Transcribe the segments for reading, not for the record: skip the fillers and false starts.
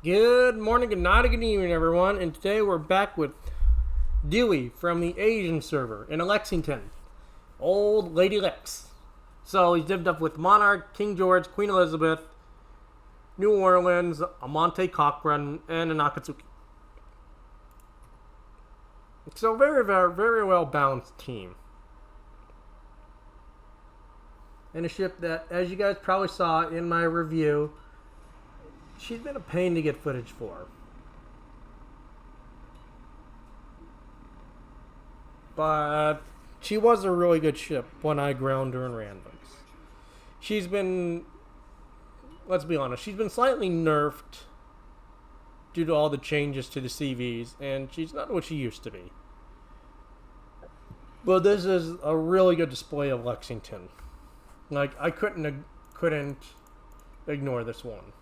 Good morning, good night, good evening, everyone. And today we're back with Dewy from the Asian server in Lexington. Old Lady Lex. So he's divvied up with Monarch, King George, Queen Elizabeth, New Orleans, Amante Cochrane, and an Akatsuki. So very well balanced team. And a ship that, as you guys probably saw in my review, she's been a pain to get footage for. But she was a really good ship when I ground her in randoms. She's been, let's be honest, she's been slightly nerfed due to all the changes to the CVs, and she's not what she used to be. But this is a really good display of Lexington. Like, I couldn't ignore this one.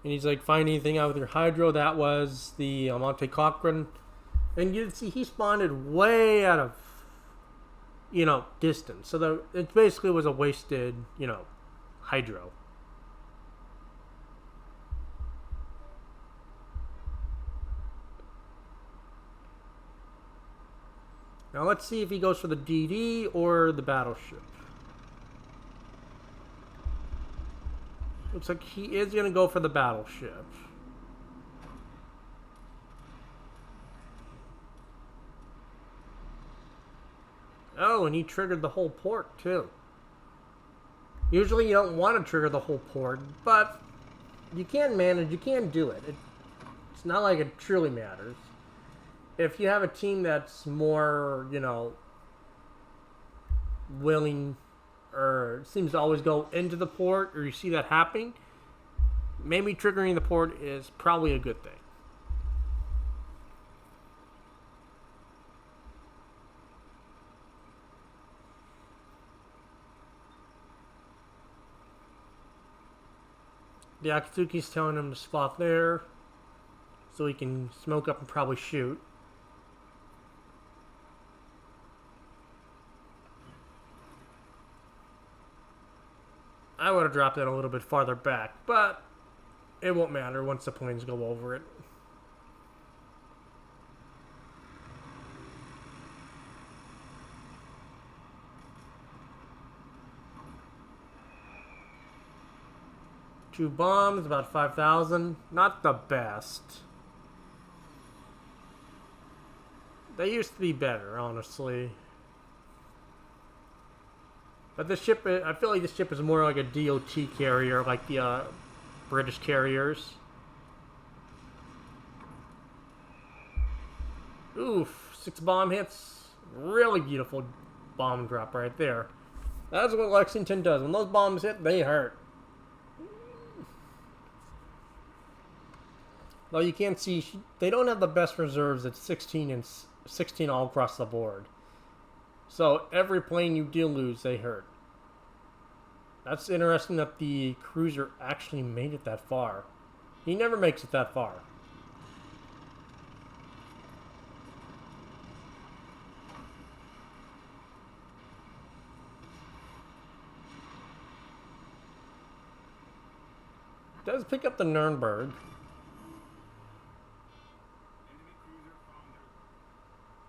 And he's like, find anything out with your hydro. That was the Amante Cochrane. And you can see he spawned way out of, distance. So it basically was a wasted, hydro. Now let's see if he goes for the DD or the battleship. Looks like he is going to go for the battleship. Oh, and he triggered the whole port, too. Usually you don't want to trigger the whole port, but you can manage, you can do it. It's not like it truly matters. If you have a team that's more, willing or seems to always go into the port, or you see that happening, maybe triggering the port is probably a good thing. The Akatsuki's telling him to spot there so he can smoke up and probably shoot. I would have dropped it a little bit farther back, but it won't matter once the planes go over it. Two bombs, about 5,000. Not the best. They used to be better, honestly. But this ship, I feel like this ship is more like a DOT carrier, like the British carriers. Oof, 6 bomb hits. Really beautiful bomb drop right there. That's what Lexington does. When those bombs hit, they hurt. Though you can't see, they don't have the best reserves at 16 and 16 all across the board. So every plane you do lose, they hurt. That's interesting that the cruiser actually made it that far. He never makes it that far. Does pick up the Nuremberg.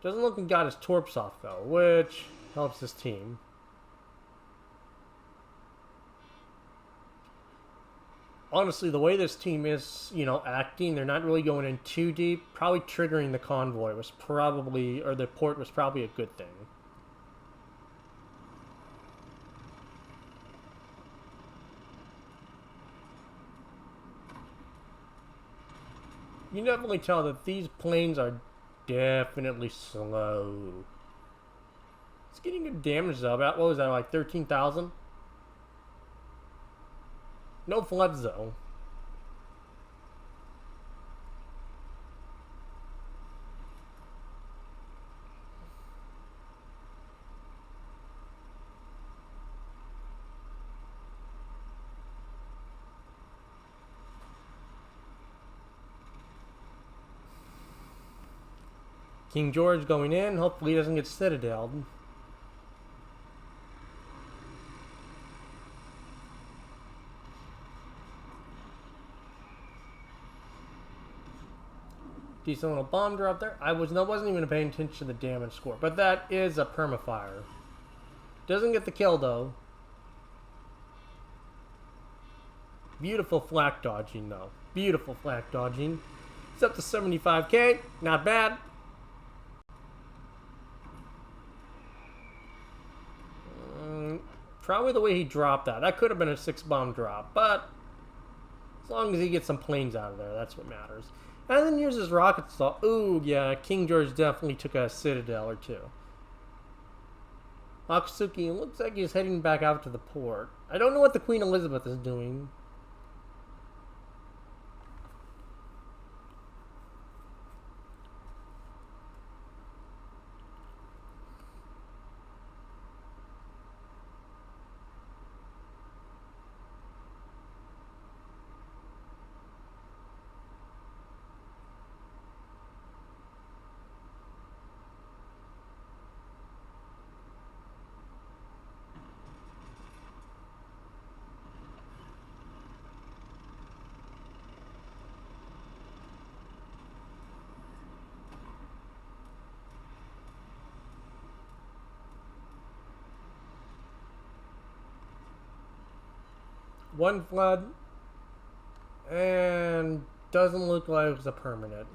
Doesn't look like he got his torps off, though, which helps his team. Honestly, the way this team is, acting, they're not really going in too deep. Probably triggering the convoy was probably, or the port was probably a good thing. You can definitely tell that these planes are definitely slow. It's getting good damage though. About, what was that, like 13,000? No floods though. King George going in. Hopefully he doesn't get citadeled. Decent little bomb drop there. I wasn't even paying attention to the damage score, but that is a permafire. Doesn't get the kill though. Beautiful flak dodging though. Beautiful flak dodging. It's up to 75k. Not bad. Probably the way he dropped that. That could have been a 6-bomb drop, but as long as he gets some planes out of there, that's what matters. And then uses rocket stall. Ooh, yeah, King George definitely took a citadel or two. Akatsuki looks like he's heading back out to the port. I don't know what the Queen Elizabeth is doing. One flood, and doesn't look like it was a permanent.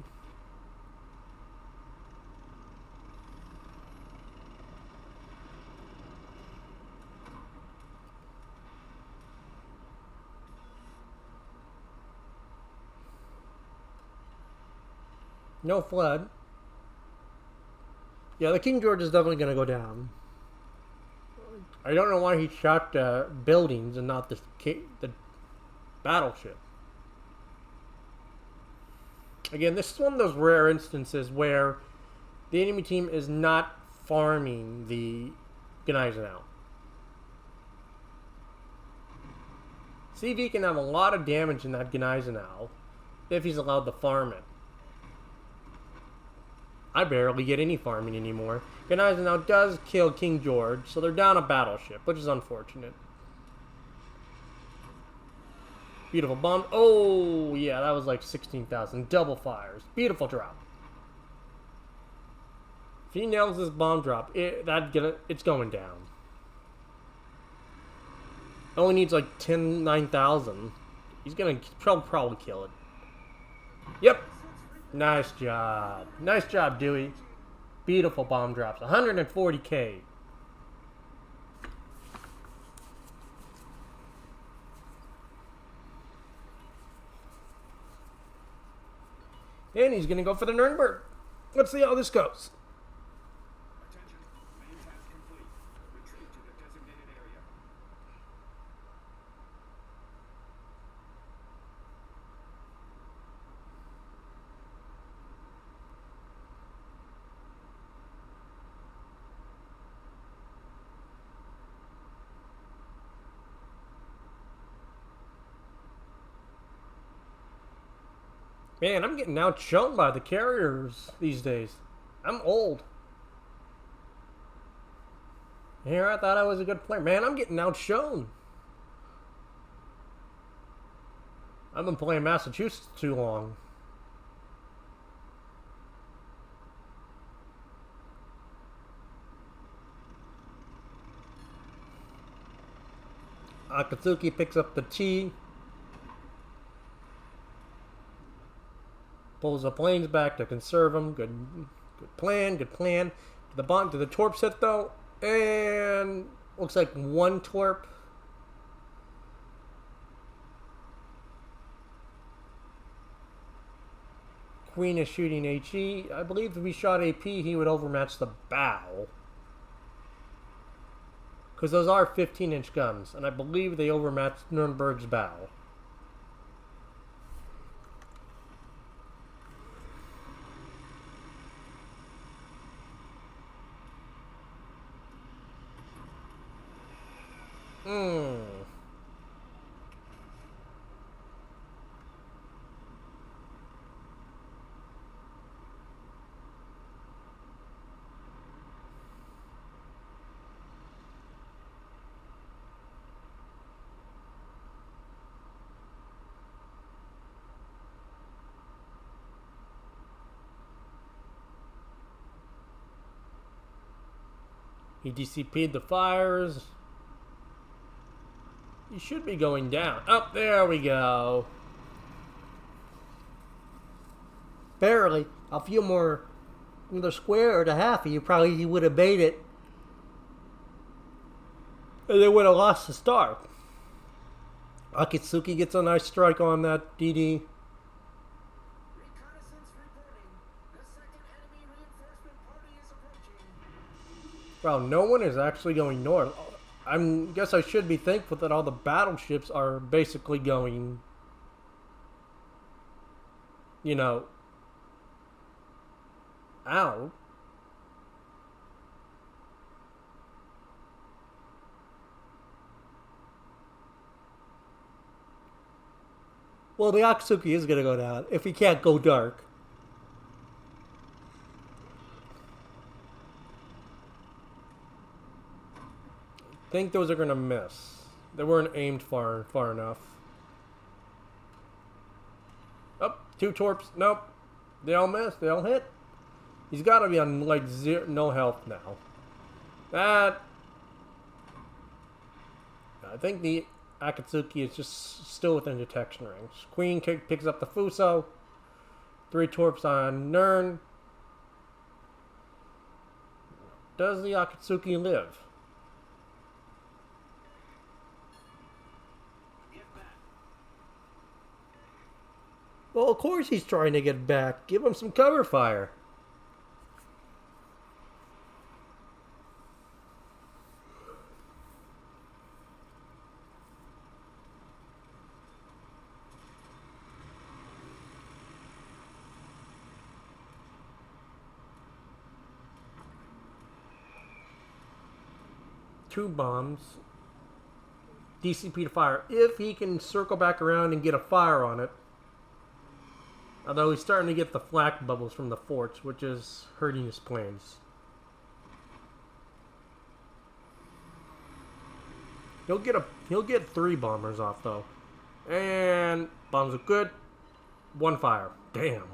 No flood. Yeah, the King George is definitely going to go down. I don't know why he shot buildings and not the battleship. Again, this is one of those rare instances where the enemy team is not farming the Gneisenau. CV can have a lot of damage in that Gneisenau if he's allowed to farm it. I barely get any farming anymore. Gneisenau does kill King George, so they're down a battleship, which is unfortunate. Beautiful bomb. Oh, yeah, that was like 16,000. Double fires. Beautiful drop. If he nails this bomb drop, it's going down. Only needs like 9,000. He's going to probably kill it. Yep. Nice job. Nice job, Dewy. Beautiful bomb drops. 140k. And he's going to go for the Nuremberg. Let's see how this goes. Attention. Main task complete. Retreat to the designated area. Man, I'm getting outshone by the carriers these days. I'm old. Here, I thought I was a good player. Man, I'm getting outshone. I've been playing Massachusetts too long. Akatsuki picks up the T. Pulls the planes back to conserve them. Good plan, good plan. To the torps hit though, and looks like one torp. Queen is shooting HE. I believe if we shot AP, he would overmatch the bow. Because those are 15-inch guns, and I believe they overmatched Nuremberg's bow. He DCP'd the fires. He should be going down. Oh, there we go. Barely. A few more, either square or to half, he would have made it. And they would have lost the star. Akatsuki gets a nice strike on that DD. Reconnaissance reporting. The second enemy reinforcement party is approaching. Well, no one is actually going north. I guess I should be thankful that all the battleships are basically going, you know, out. Well, the Akatsuki is going to go down if he can't go dark. I think those are going to miss. They weren't aimed far enough. Oh, 2 torps. Nope. They all miss. They all hit. He's got to be on like no health now. That... I think the Akatsuki is just still within detection range. Queen picks up the Fuso. 3 torps on Nern. Does the Akatsuki live? Well, of course he's trying to get back. Give him some cover fire. Two bombs. DCP to fire. If he can circle back around and get a fire on it. Although he's starting to get the flak bubbles from the forts, which is hurting his plans. He'll get 3 bombers off though. And bombs are good. 1 fire. Damn.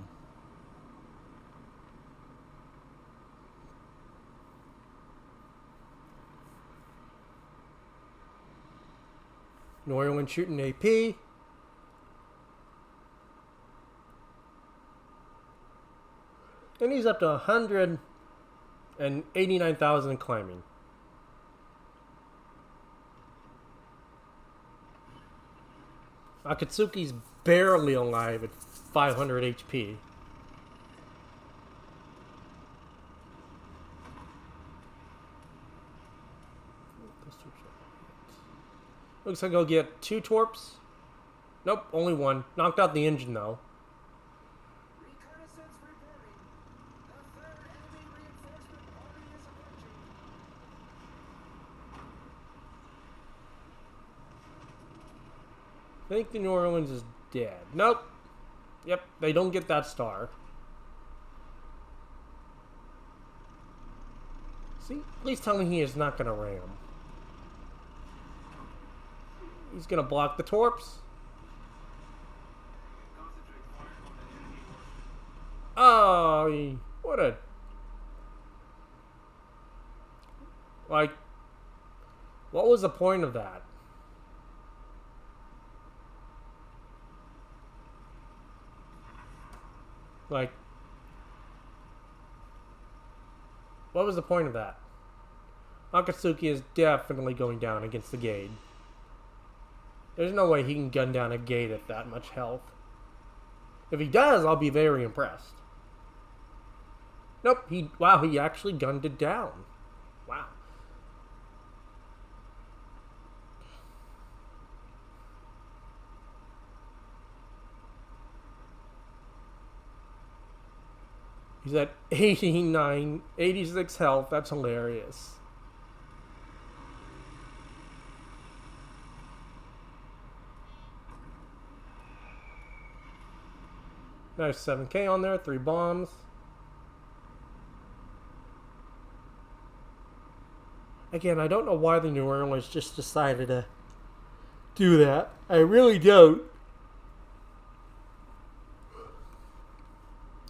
New Orleans shooting AP. And he's up to 189,000 climbing. Akatsuki's barely alive at 500 HP. Looks like he'll get 2 torps. Nope, only 1. Knocked out the engine though. Reconnaissance reporting. The third enemy reinforcement party is approaching. I think the New Orleans is dead. Nope. Yep, they don't get that star. See? Please tell me he is not going to ram. He's going to block the torps. Oh, what a... Like, what was the point of that? Like, what was the point of that? Akatsuki is definitely going down against the gate. There's no way he can gun down a gate at that much health. If he does, I'll be very impressed. Nope, he actually gunned it down. Wow. He's at 86 health. That's hilarious. Nice 7K on there. 3 bombs. Again, I don't know why the New Orleans just decided to do that. I really don't.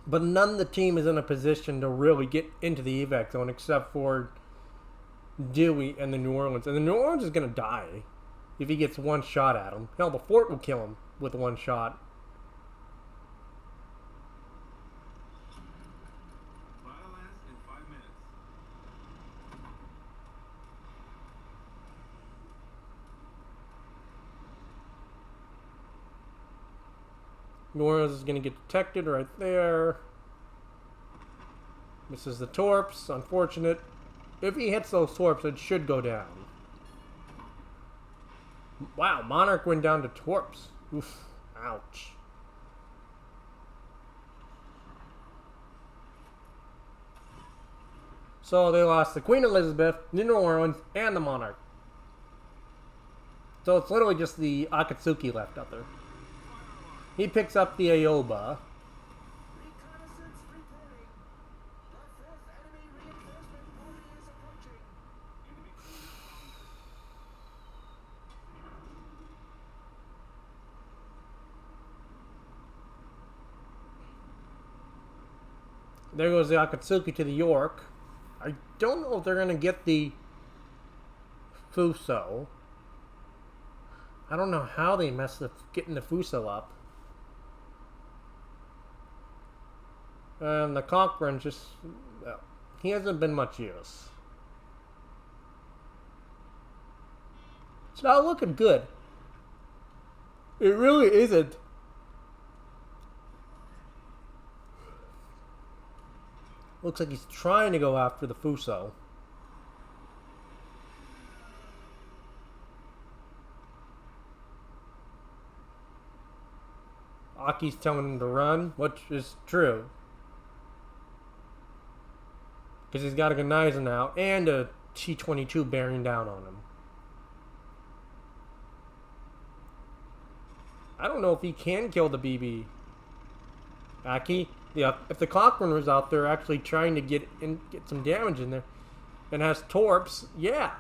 But none of the team is in a position to really get into the evac zone except for Dewy and the New Orleans. And the New Orleans is going to die if he gets one shot at him. Hell, the fort will kill him with one shot. Battle ends in 5 minutes. New Orleans is going to get detected right there. Misses the torps. Unfortunate. If he hits those torps, it should go down. Wow, Monarch went down to torps. Oof. Ouch. So they lost the Queen Elizabeth, the New Orleans, and the Monarch. So it's literally just the Akatsuki left out there. He picks up the Aoba. Reconnaissance reporting. The 4th enemy reinforcement party is approaching. There goes the Akatsuki to the York. I don't know if they're going to get the Fuso. I don't know how they messed up getting the Fuso up. And the Conqueror just... well, he hasn't been much use. It's not looking good. It really isn't. Looks like he's trying to go after the Fuso. Aki's telling him to run, which is true. Because he's got a Ganiza now and a T-22 bearing down on him. I don't know if he can kill the BB. Aki, yeah, if the Cochrane was out there actually trying to get some damage in there and has torps, yeah.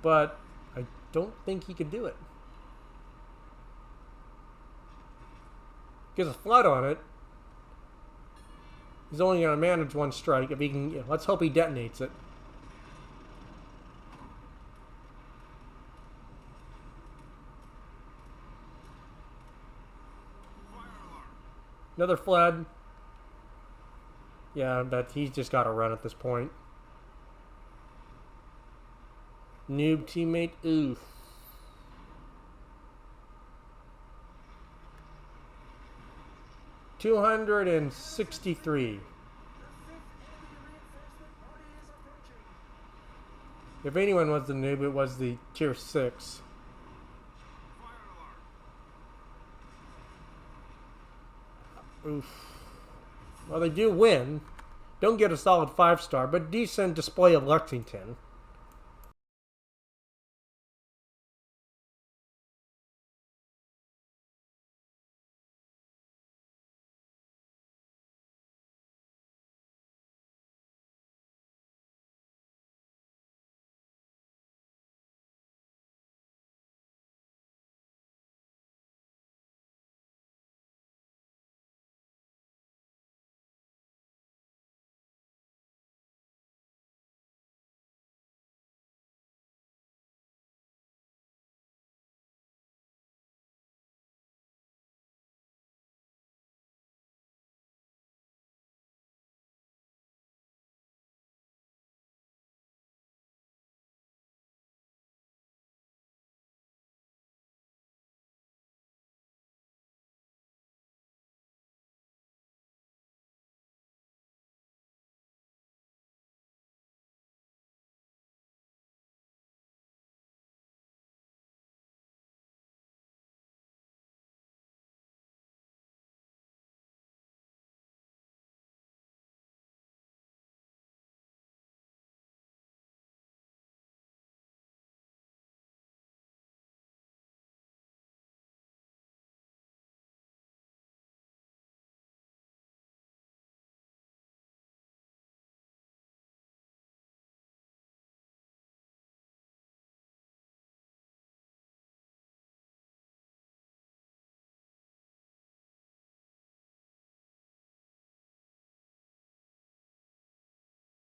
But I don't think he could do it. Gets a flood on it. He's only going to manage one strike. If he can, yeah, let's hope he detonates it. Another flood. Yeah, but he's just got to run at this point. Noob teammate, oof. $263. If anyone was the noob, it was the tier 6. Oof. Well, they do win. Don't get a solid 5-star, but decent display of Lexington.